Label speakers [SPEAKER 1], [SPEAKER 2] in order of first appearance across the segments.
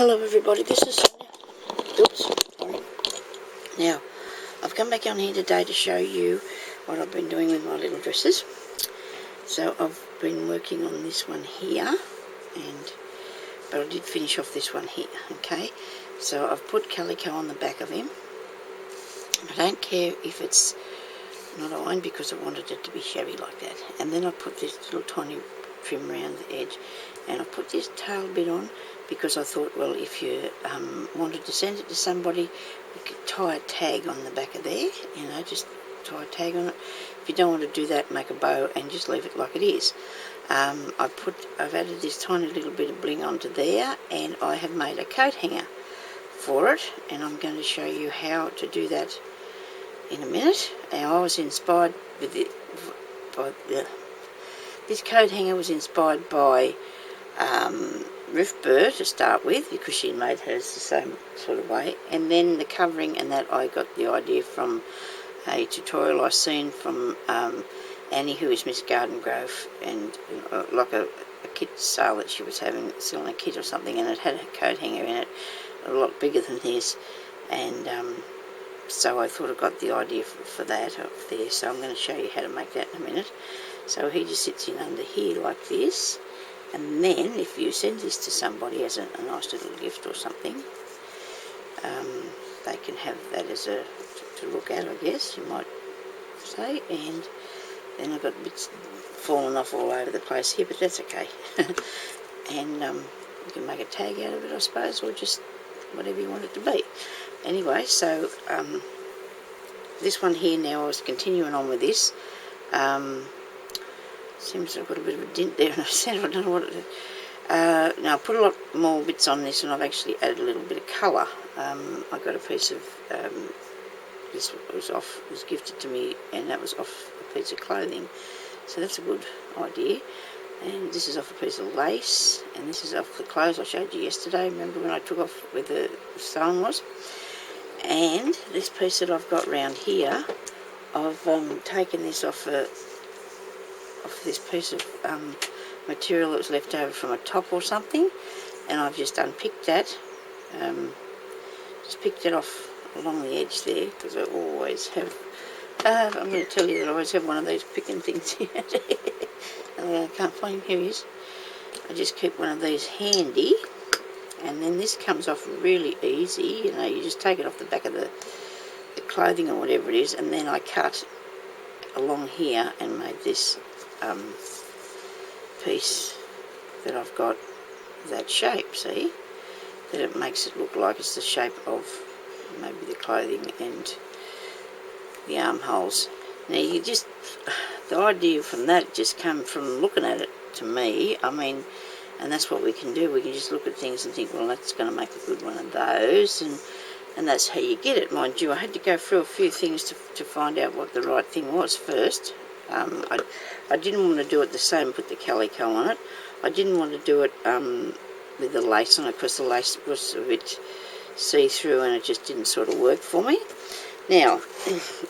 [SPEAKER 1] Hello everybody, this is Sonya. Oops, sorry. Now, I've come back on here today to show you what I've been doing with my little dresses. So I've been working on this one here, but I did finish off this one here, okay? So I've put calico on the back of him. I don't care if it's not ironed because I wanted it to be shabby like that. And then I put this little tiny trim around the edge, and I put this tail bit on because I thought, well, if you wanted to send it to somebody, you could tie a tag on the back of there, you know, just tie a tag on it. If you don't want to do that, make a bow and just leave it like it is. I've added this tiny little bit of bling onto there, and I have made a coat hanger for it, and I'm going to show you how to do that in a minute. Now, I was inspired with it this coat hanger was inspired by Ruth Burr to start with, because she made hers the same sort of way, and then the covering and that I got the idea from a tutorial I seen from Annie, who is Miss Garden Grove, and like a kit sale that she was having, selling a kit or something, and it had a coat hanger in it a lot bigger than this, and so I thought I got the idea for that up there. So I'm going to show you how to make that in a minute. So he just sits in under here like this, and then if you send this to somebody as a nice little gift or something, they can have that as to look at, I guess you might say. And then I've got bits falling off all over the place here, but that's okay. And you can make a tag out of it, I suppose, or just whatever you want it to be. Anyway, so this one here now, I was continuing on with this. Seems I've got a bit of a dent there in the centre. I don't know what it is. Now I put a lot more bits on this, and I've actually added a little bit of colour. I got a piece of this was gifted to me, and that was off a piece of clothing, so that's a good idea. And this is off a piece of lace, and this is off the clothes I showed you yesterday. Remember when I took off where the sewing was? And this piece that I've got round here, I've taken this off this piece of material that was left over from a top or something, and I've just unpicked that, just picked it off along the edge there, because I always have, I'm going to tell you that I always have one of these picking things here. I can't find him, here he is. I just keep one of these handy, and then this comes off really easy, you know, you just take it off the back of the clothing or whatever it is, and then I cut along here and made this piece that I've got that shape, see, that it makes it look like it's the shape of maybe the clothing and the armholes. Now you just, the idea from that just came from looking at it to me, I mean, and that's what we can do, we can just look at things and think, well, that's going to make a good one of those, and that's how you get it. Mind you, I had to go through a few things to find out what the right thing was first. I didn't want to do it the same, put the calico on it. I didn't want to do it with the lace on it, because the lace was a bit see-through and it just didn't sort of work for me. Now,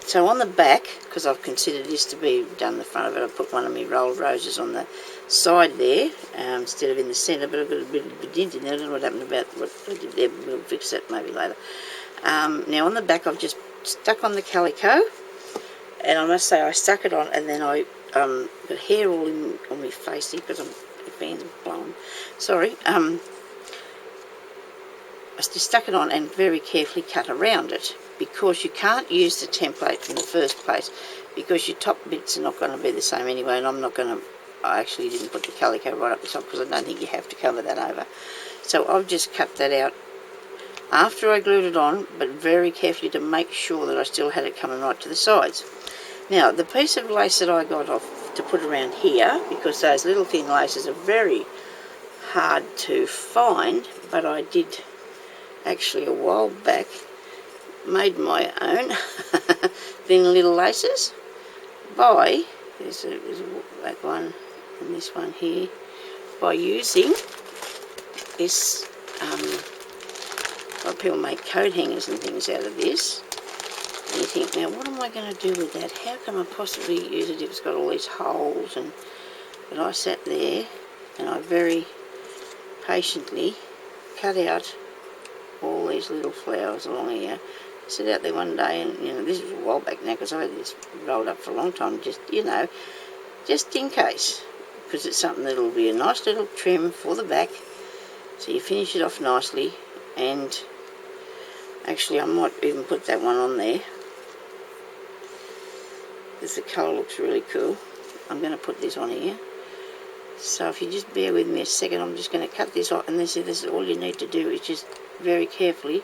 [SPEAKER 1] so on the back, because I've considered this to be done the front of it, I put one of my rolled roses on the side there instead of in the centre, but I've got a bit of a dent in there. I don't know what happened about what I did there, but we'll fix that maybe later. Now on the back, I've just stuck on the calico, and I must say I stuck it on, and then I got hair all on my face here because my fan's blown. Sorry. I just stuck it on and very carefully cut around it, because you can't use the template in the first place, because your top bits are not going to be the same anyway, and I actually didn't put the calico right up the top because I don't think you have to cover that over. So I've just cut that out after I glued it on, but very carefully to make sure that I still had it coming right to the sides. Now, the piece of lace that I got off to put around here, because those little thin laces are very hard to find, but I did actually a while back made my own thin little laces by, there's that one and this one here, by using this, well, people make coat hangers and things out of this. And you think, now what am I going to do with that? How can I possibly use it if it's got all these holes? But I sat there and I very patiently cut out all these little flowers along here. Sit out there one day, and you know, this is a while back now because I had this rolled up for a long time, just, you know, just in case, because it's something that'll be a nice little trim for the back, so you finish it off nicely. And actually I might even put that one on there because the colour looks really cool. I'm going to put this on here. So if you just bear with me a second, I'm just going to cut this off, and this is all you need to do is just very carefully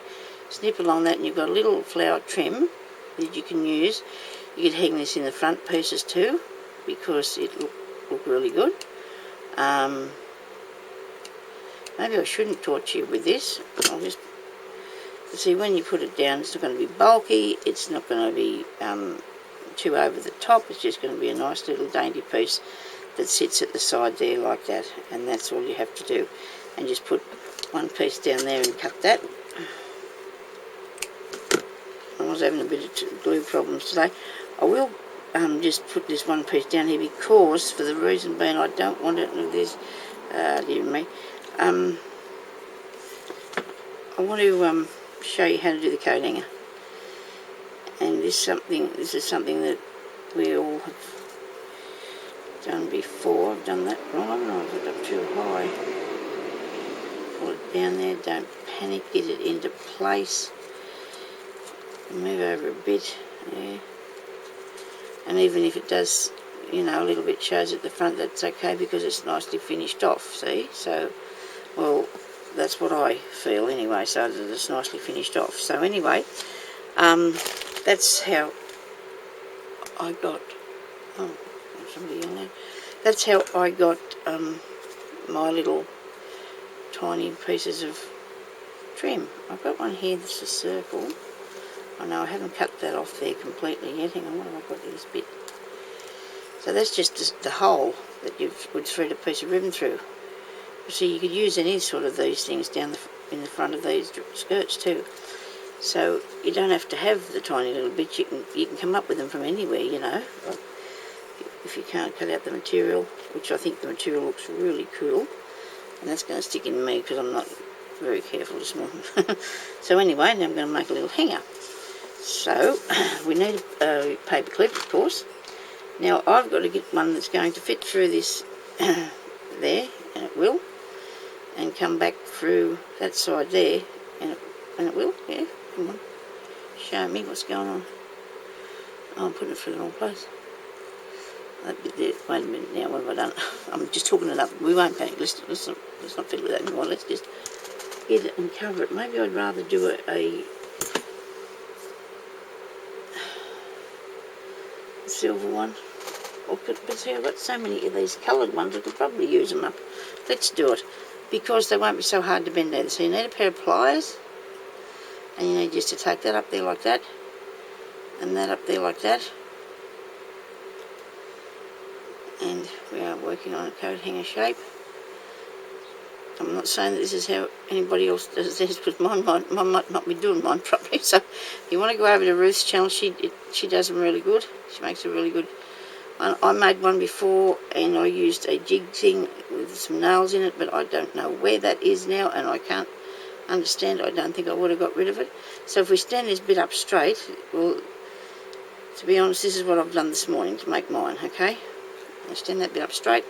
[SPEAKER 1] snip along that, and you've got a little flower trim that you can use. You could hang this in the front pieces too, because it look really good. Maybe I shouldn't torture you with this. I'll just see, when you put it down, it's not going to be bulky, it's not going to be too over the top, it's just going to be a nice little dainty piece that sits at the side there like that, and that's all you have to do. And just put one piece down there and cut that. I was having a bit of glue problems today. I will just put this one piece down here because, for the reason being, I don't want it in this, dear me. I want to show you how to do the coat hanger. And this is something that we all have done before. I've done that wrong, haven't I? I've put it up too high. Pull it down there, don't panic, get it into place. Move over a bit, yeah. And even if it does, you know, a little bit shows at the front, that's okay because it's nicely finished off, see? So, well, that's what I feel anyway, so that it's nicely finished off. So anyway, that's how I got, oh, somebody on there. That's how I got my little tiny pieces of trim. I've got one here that's a circle. I know I haven't cut that off there completely yet. Hang on, what have I got in this bit? So that's just the hole that you would thread a piece of ribbon through. So you could use any sort of these things down in the front of these skirts too. So you don't have to have the tiny little bits. You can come up with them from anywhere, you know. If you can't cut out the material, which I think the material looks really cool, and that's going to stick in me because I'm not very careful this morning. So anyway, now I'm going to make a little hanger. So we need a paper clip, of course. Now I've got to get one that's going to fit through this there, and it will, and come back through that side there, and it will, yeah, come on, show me what's going on. Oh, I'm putting it through the wrong place. That bit there, wait a minute now, what have I done? I'm just talking it up, we won't panic, let's not fiddle with that anymore, let's just get it and cover it. Maybe I'd rather do a silver one, but see, I've got so many of these coloured ones, I could probably use them up. Let's do it, because they won't be so hard to bend either. So you need a pair of pliers, and you need just to take that up there like that, and that up there like that, and we are working on a coat hanger shape. I'm not saying that this is how anybody else does theirs, because mine might not be doing mine properly. So if you want to go over to Ruth's channel, she does them really good. She makes a really good. I made one before, and I used a jig thing with some nails in it, but I don't know where that is now, and I can't understand. I don't think I would have got rid of it. So if we stand this bit up straight, well, to be honest, this is what I've done this morning to make mine. Okay, I stand that bit up straight,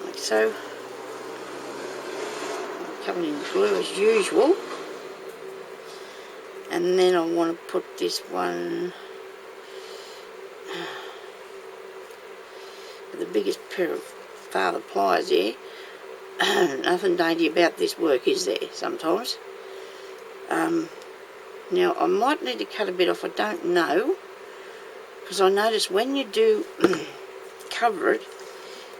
[SPEAKER 1] like so. Covered in glue as usual, and then I want to put this one with the biggest pair of father pliers here. Nothing dainty about this work, is there, sometimes? Now I might need to cut a bit off, I don't know, because I notice when you do cover it,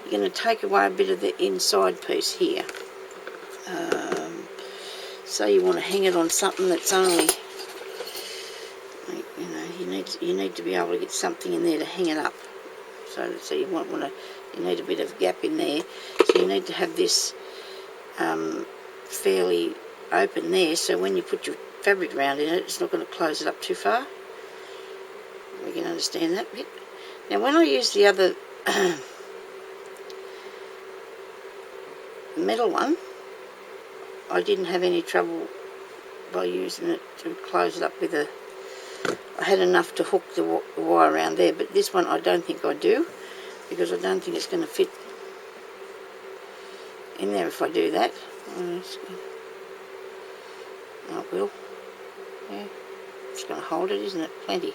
[SPEAKER 1] you're going to take away a bit of the inside piece here. So you want to hang it on something that's only, you know, you need to be able to get something in there to hang it up. So you need a bit of gap in there. So you need to have this fairly open there, so when you put your fabric around in it, it's not going to close it up too far. We can understand that bit. Now when I use the other metal one, I didn't have any trouble by using it to close it up with a... I had enough to hook the wire around there, but this one I don't think I do, because I don't think it's going to fit in there if I do that. Oh, it will. Yeah, it's going to hold it, isn't it? Plenty.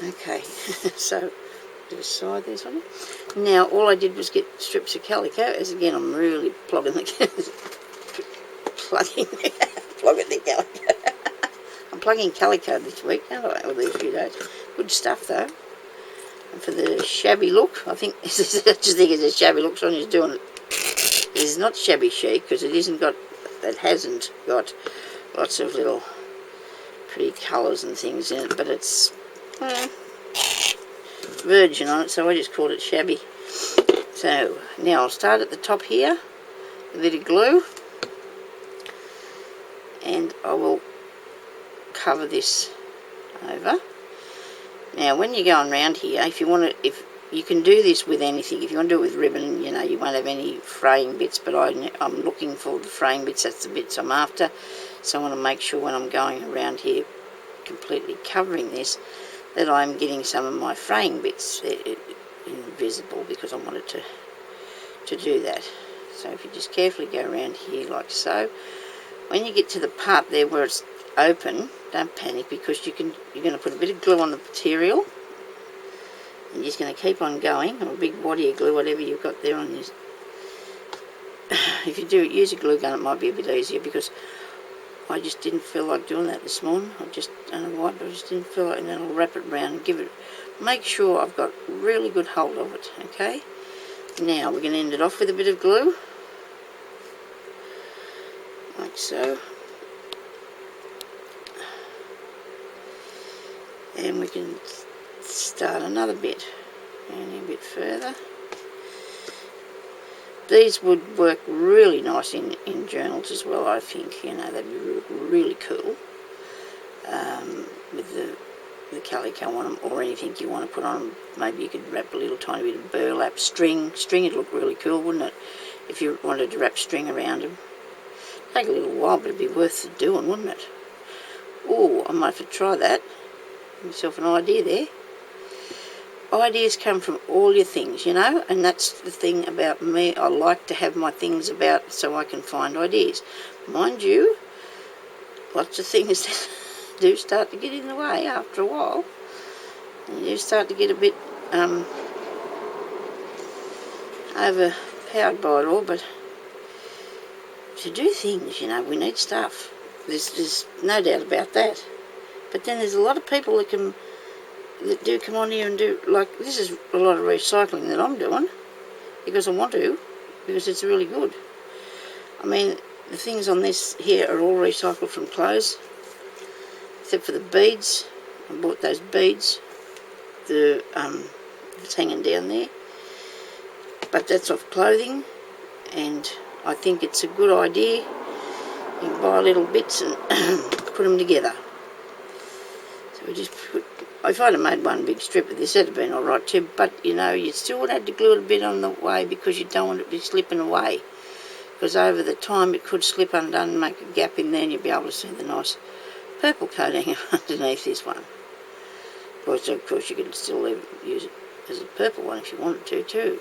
[SPEAKER 1] Okay, so to the side there, something. Now all I did was get strips of calico. As again, I'm really plugging the plugging the calico. I'm plugging calico this week, aren't I? Or these few days. Good stuff though. And for the shabby look, I think I just think it's a shabby look. Sonya's doing it. It's not shabby chic because it isn't got. It hasn't got lots of little pretty colours and things in it, but it's virgin on it, so I just called it shabby. So now I'll start at the top here, a bit of glue, and I will cover this over. Now when you're going round here, if you want to, if you can do this with anything, if you want to do it with ribbon, you know, you won't have any fraying bits, but I'm looking for the fraying bits. That's the bits I'm after, so I want to make sure when I'm going around here completely covering this that I'm getting some of my fraying bits invisible, because I wanted to do that. So if you just carefully go around here like so, when you get to the part there where it's open, don't panic, because you're going to put a bit of glue on the material, and you're just going to keep on going, or a big body of glue, whatever you've got there on this. If you use a glue gun, it might be a bit easier, because I just didn't feel like doing that this morning. I don't know why, but I just didn't feel like, and then I'll wrap it around and give it, make sure I've got really good hold of it, okay? Now we're going to end it off with a bit of glue, like so. And we can start another bit, and a bit further. These would work really nice in journals as well, I think. You know, they'd be really cool with the calico on them, or anything you want to put on them. Maybe you could wrap a little tiny bit of burlap string. String would look really cool, wouldn't it? If you wanted to wrap string around them. Take a little while, but it'd be worth the doing, wouldn't it? Oh, I might have to try that. Give myself an idea there. Ideas come from all your things, you know, and that's the thing about me. I like to have my things about so I can find ideas. Mind you, lots of things do start to get in the way after a while. And you start to get a bit overpowered by it all, but to do things, you know, we need stuff. There's no doubt about that. But then there's a lot of people that do come on here and do, like, this is a lot of recycling that I'm doing, because I want to, because it's really good. I mean, the things on this here are all recycled from clothes, except for the beads. I bought those beads, it's hanging down there, but that's off clothing, and I think it's a good idea. You can buy little bits and put them together. So we just put, if I'd have made one big strip of this, that'd have been alright too, but you know, you still would have to glue it a bit on the way, because you don't want it to be slipping away, because over the time it could slip undone and make a gap in there, and you'd be able to see the nice purple coating underneath this one. Of course you could still use it as a purple one if you wanted to too.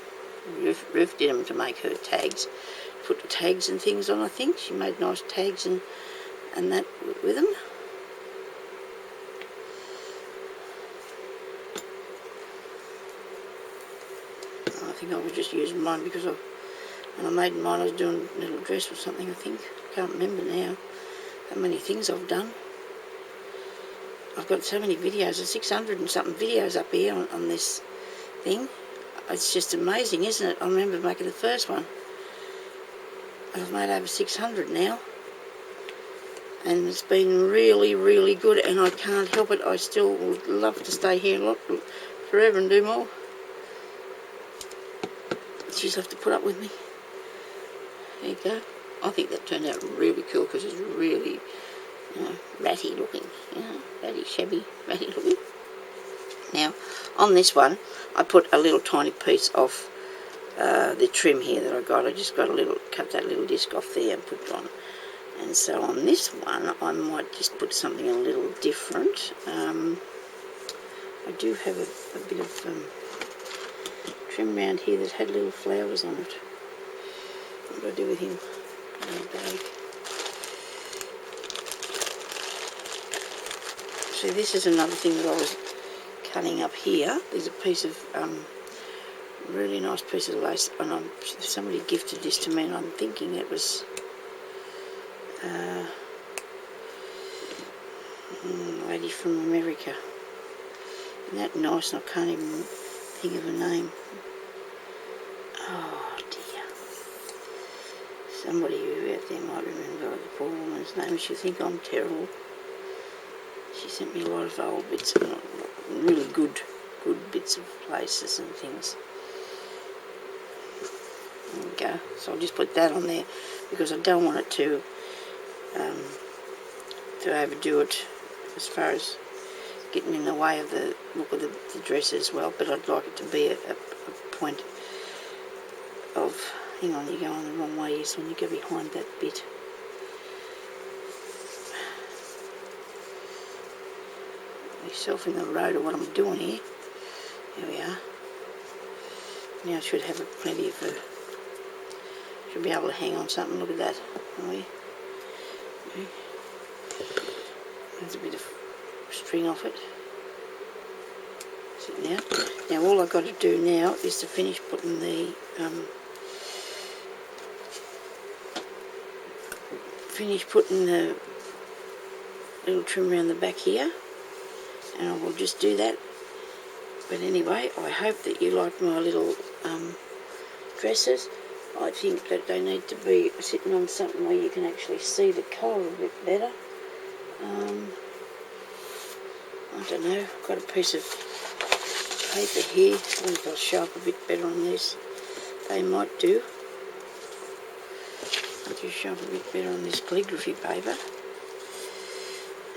[SPEAKER 1] Ruth did them to make her tags, put the tags and things on. I think she made nice tags and that with them. I think I was just using mine because when I made mine, I was doing a little dress or something, I think. I can't remember now how many things I've done. I've got so many videos, there's 600 and something videos up here on this thing. It's just amazing, isn't it? I remember making the first one. I've made over 600 now. And it's been really, really good, and I can't help it. I still would love to stay here forever and do more. You just have to put up with me. There you go. I think that turned out really cool, because it's really, you know, ratty looking. You know, ratty, shabby, ratty looking. Now, on this one, I put a little tiny piece of the trim here that I got. I just got cut that little disc off there and put it on. And so on this one, I might just put something a little different. I do have a bit of trim around here that had little flowers on it. What do I do with him? See, this is another thing that I was cutting up here. There's a piece of really nice piece of lace, and somebody gifted this to me, and I'm thinking it was a lady from America. Isn't that nice? And I can't even think of a name. Oh dear. Somebody out there might remember the poor woman's name. She'll think I'm terrible. She sent me a lot of old bits of really good bits of laces and things. There we go. So I'll just put that on there because I don't want it to overdo it as far as getting in the way of the look of the dress as well. But I'd like it to be a point of, hang on, you're going the wrong way, yes, when you go behind that bit. Yourself in the road of what I'm doing here. There we are. Now I should have plenty of should be able to hang on something. Look at that. There's a bit of string off it. See now. Now all I've got to do now is to finish putting the little trim around the back here. And I will just do that. But anyway, I hope that you like my little dresses. I think that they need to be sitting on something where you can actually see the colour a bit better. I don't know, I've got a piece of paper here. I wonder if they'll show up a bit better on this. They might do. I'll just show up a bit better on this calligraphy paper.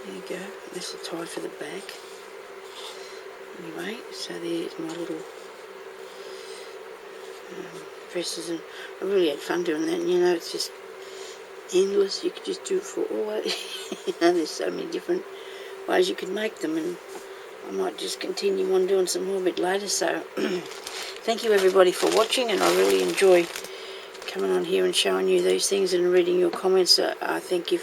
[SPEAKER 1] There you go, this will tie for the back. Anyway, so there's my little dresses, and I really had fun doing that. And you know, it's just endless. You could just do it for always. You know, there's so many different ways you could make them, and I might just continue on doing some more a bit later. So thank you everybody for watching, and I really enjoy coming on here and showing you these things and reading your comments. I thank you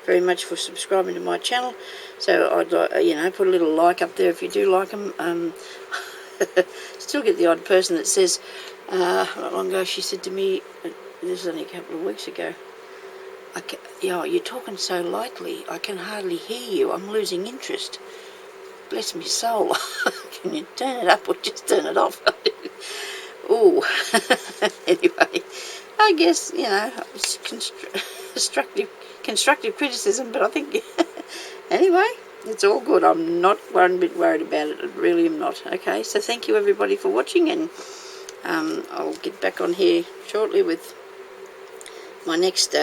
[SPEAKER 1] very much for subscribing to my channel. So I'd like, put a little like up there if you do like them. Still get the odd person that says, not long ago she said to me, this is only a couple of weeks ago, you're talking so lightly, I can hardly hear you, I'm losing interest. Bless me soul. Can you turn it up or just turn it off? Ooh. Anyway, I guess, it's constructive criticism, but I think anyway, it's all good. I'm not one bit worried about it. I really am not. Okay, so thank you everybody for watching, and I'll get back on here shortly with my next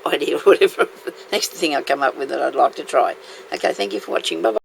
[SPEAKER 1] idea or whatever, next thing I come up with that I'd like to try. Okay, thank you for watching. Bye bye.